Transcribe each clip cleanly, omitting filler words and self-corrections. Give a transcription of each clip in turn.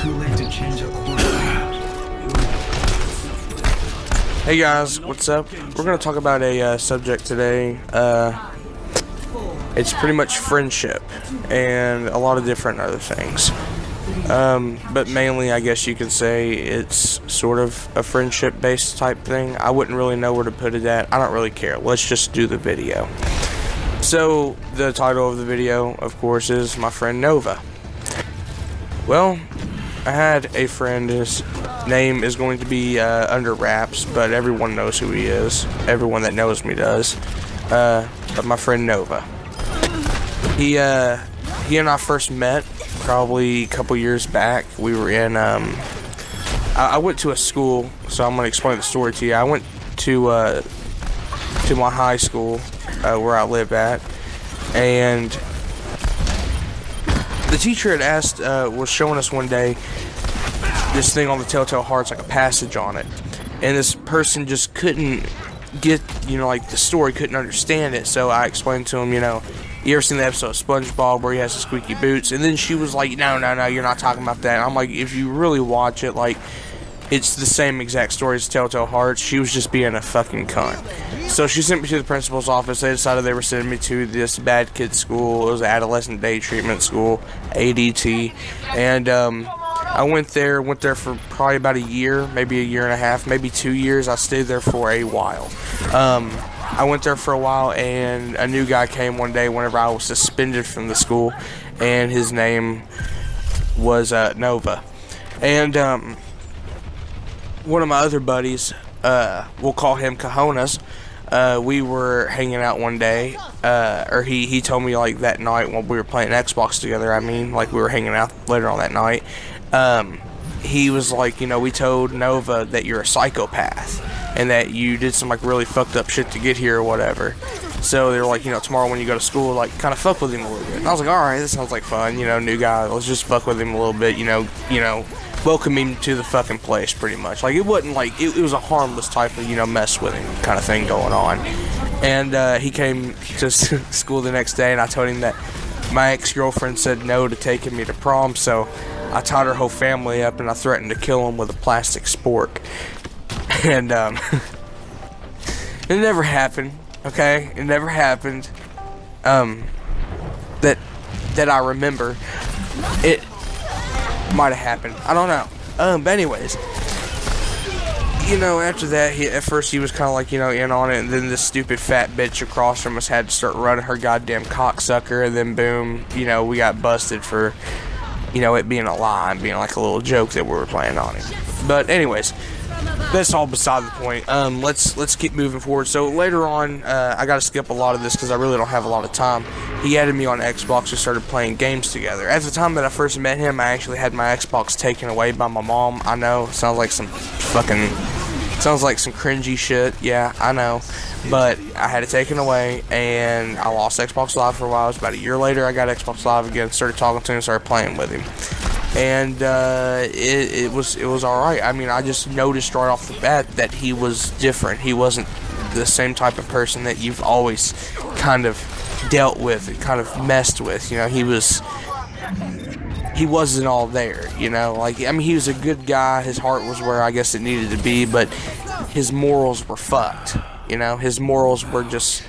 too late to change a course. Hey guys, what's up? We're gonna talk about a subject today. It's pretty much friendship and a lot of different other things. But mainly, I guess you could say it's sort of a friendship-based type thing. I wouldn't really know where to put it at. I don't really care. Let's just do the video. So, the title of the video, of course, is My Friend Nova. Well, I had a friend, his name is going to be under wraps, but everyone knows who he is. Everyone that knows me does. But my friend Nova. He and I first met probably a couple years back. We were in, I went to a school, so I'm going to explain the story to you. I went to my high school, where I live at, and the teacher had asked, was showing us one day this thing on the Telltale Hearts, like a passage on it, and this person just couldn't get, like the story, couldn't understand it. So I explained to him, you ever seen the episode of SpongeBob where he has the squeaky boots? And then she was like, no, you're not talking about that. And I'm like, if you really watch it, like, it's the same exact story as Telltale Hearts. She was just being a fucking cunt. So she sent me to the principal's office. They decided they were sending me to this bad kid school. It was an adolescent day treatment school, ADT. And I went there for probably about a year, maybe a year and a half, maybe 2 years. I stayed there for a while. I went there for a while, and a new guy came one day whenever I was suspended from the school, and his name was Nova. And one of my other buddies, we'll call him Cajonas, we were hanging out one day, or he told me, like, that night when we were playing Xbox together, like we were hanging out later on that night, he was like, we told Nova that you're a psychopath, and that you did some, like, really fucked up shit to get here or whatever. So they were like, tomorrow when you go to school, like, kind of fuck with him a little bit. And I was like, alright, this sounds like fun, new guy, let's just fuck with him a little bit, welcome him to the fucking place, pretty much. Like, it wasn't like, it was a harmless type of, mess with him kind of thing going on. And he came to school the next day, and I told him that my ex-girlfriend said no to taking me to prom, so I tied her whole family up, and I threatened to kill him with a plastic spork. And it never happened, okay? It never happened. That I remember. It might have happened. I don't know. But anyways, after that, at first he was kind of like, in on it, and then this stupid fat bitch across from us had to start running her goddamn cocksucker, and then boom, we got busted for, it being a lie and being like a little joke that we were playing on him. But anyways, that's all beside the point. Let's keep moving forward. So later on, I gotta skip a lot of this because I really don't have a lot of time. He added me on Xbox and started playing games together. At the time that I first met him, I actually had my Xbox taken away by my mom. I know, sounds like some cringy shit. Yeah, I know. But I had it taken away, and I lost Xbox Live for a while. It was about a year later, I got Xbox Live again, started talking to him, started playing with him. And it was alright. I just noticed right off the bat that he was different. He wasn't the same type of person that you've always kind of dealt with and kind of messed with. He wasn't all there, he was a good guy. His heart was where I guess it needed to be, but his morals were fucked. His morals were just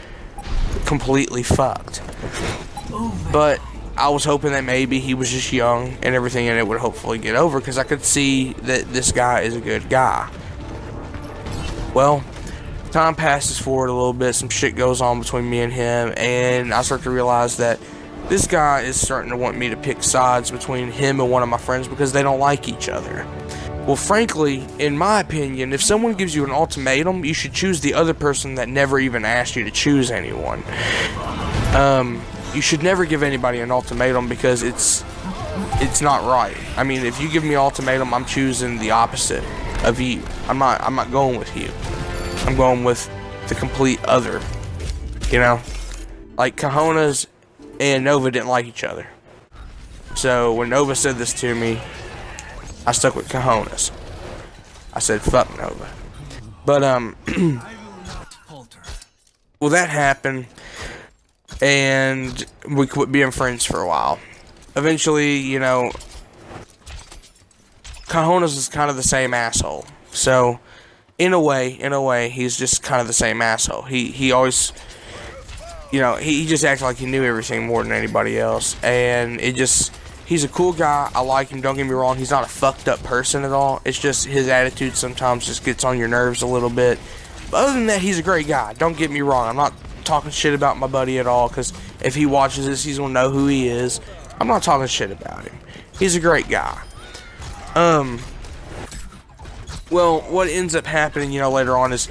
completely fucked. But I was hoping that maybe he was just young and everything, and it would hopefully get over, because I could see that this guy is a good guy. Well, time passes forward a little bit, some shit goes on between me and him, and I start to realize that this guy is starting to want me to pick sides between him and one of my friends because they don't like each other. Well, frankly, in my opinion, if someone gives you an ultimatum, you should choose the other person that never even asked you to choose anyone. You should never give anybody an ultimatum because it's not right. If you give me an ultimatum, I'm choosing the opposite of you. I'm not going with you. I'm going with the complete other. Like Cajonas and Nova didn't like each other. So when Nova said this to me, I stuck with Cajonas. I said, fuck Nova. But, well, that happened, and we quit being friends for a while. Eventually, Cajonas is kind of the same asshole. So, in a way, he's just kind of the same asshole. He always, he just acted like he knew everything more than anybody else, and he's a cool guy. I like him. Don't get me wrong. He's not a fucked up person at all. It's just his attitude sometimes just gets on your nerves a little bit. But other than that, he's a great guy. Don't get me wrong. I'm not talking shit about my buddy at all, because if he watches this, he's gonna know who he is. I'm not talking shit about him. He's a great guy. Well, what ends up happening, later on is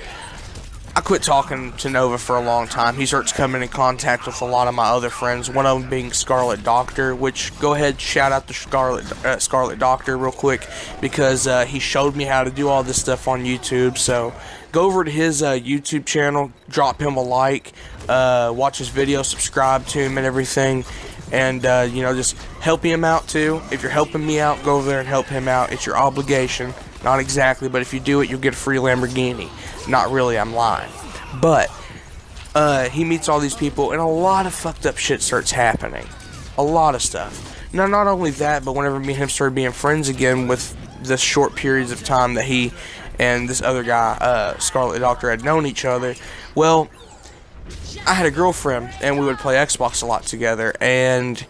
I quit talking to Nova for a long time. He starts coming in contact with a lot of my other friends, one of them being Scarlet Doctor, which, go ahead, shout out to Scarlet Doctor real quick, because he showed me how to do all this stuff on YouTube. So go over to his YouTube channel, drop him a like, watch his video, subscribe to him and everything, and just help him out too. If you're helping me out, go over there and help him out. It's your obligation. Not exactly, but if you do it, you'll get a free Lamborghini. Not really, I'm lying. But he meets all these people, and a lot of fucked up shit starts happening. A lot of stuff. Now, not only that, but whenever me and him started being friends again with the short periods of time that he and this other guy, Scarlet Doctor, had known each other, well, I had a girlfriend, and we would play Xbox a lot together, and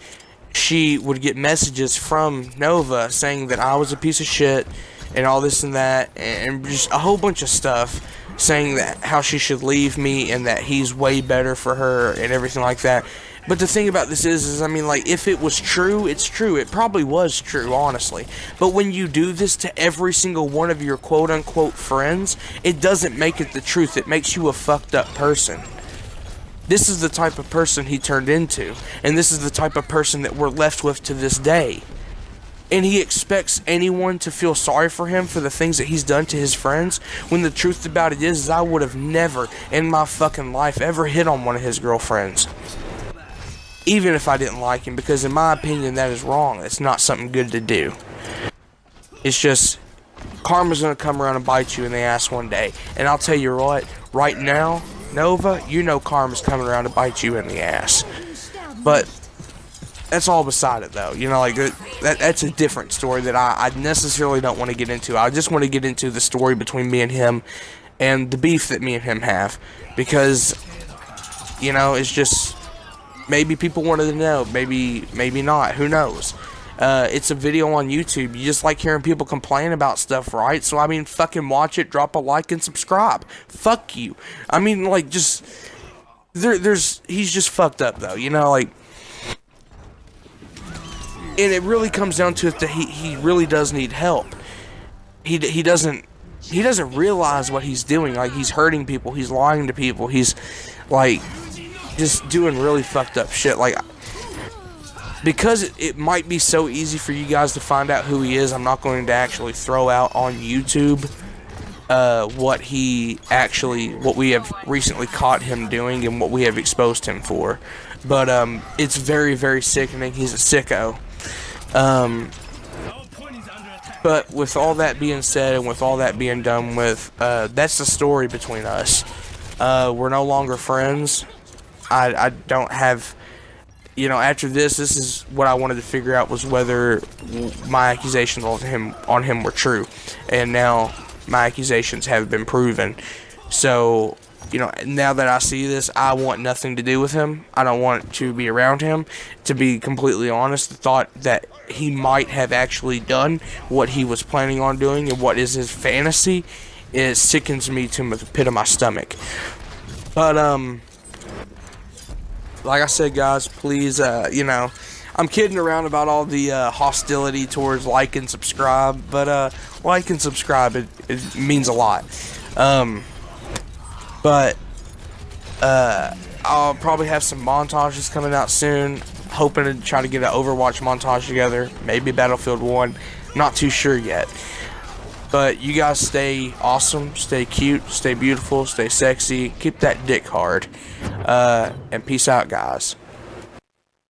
she would get messages from Nova saying that I was a piece of shit, and all this and that, and just a whole bunch of stuff, saying that how she should leave me, and that he's way better for her, and everything like that. But the thing about this is if it was true, it's true. It probably was true, honestly. But when you do this to every single one of your quote-unquote friends, it doesn't make it the truth. It makes you a fucked up person. This is the type of person he turned into, and this is the type of person that we're left with to this day. And he expects anyone to feel sorry for him for the things that he's done to his friends, when the truth about it is I would have never in my fucking life ever hit on one of his girlfriends. Even if I didn't like him, because in my opinion that is wrong. It's not something good to do. It's just, karma's gonna come around and bite you in the ass one day. And I'll tell you what, right now, Nova, karma's coming around to bite you in the ass. But that's all beside it, though. That's a different story that I necessarily don't want to get into. I just want to get into the story between me and him, and the beef that me and him have, because it's just, maybe people wanted to know, maybe not, who knows. It's a video on YouTube. You just like hearing people complain about stuff, right? So fucking watch it, drop a like, and subscribe. Fuck you. He's just fucked up, though. And it really comes down to it that he really does need help. He doesn't realize what he's doing. He's hurting people. He's lying to people. He's just doing really fucked up shit. Because it might be so easy for you guys to find out who he is, I'm not going to actually throw out on YouTube what we have recently caught him doing and what we have exposed him for. But it's very, very sickening. He's a sicko. But with all that being said, and with all that being done with, that's the story between us. We're no longer friends. I don't have, after this is what I wanted to figure out, was whether my accusations on him were true. And now my accusations have been proven. So, now that I see this, I want nothing to do with him. I don't want to be around him. To be completely honest, the thought that he might have actually done what he was planning on doing and what is his fantasy, it sickens me to the pit of my stomach. But, like I said, guys, please, I'm kidding around about all the hostility towards like and subscribe, but like and subscribe, it means a lot. But I'll probably have some montages coming out soon, hoping to try to get an Overwatch montage together, maybe Battlefield 1, not too sure yet. But you guys stay awesome, stay cute, stay beautiful, stay sexy, keep that dick hard, and peace out, guys.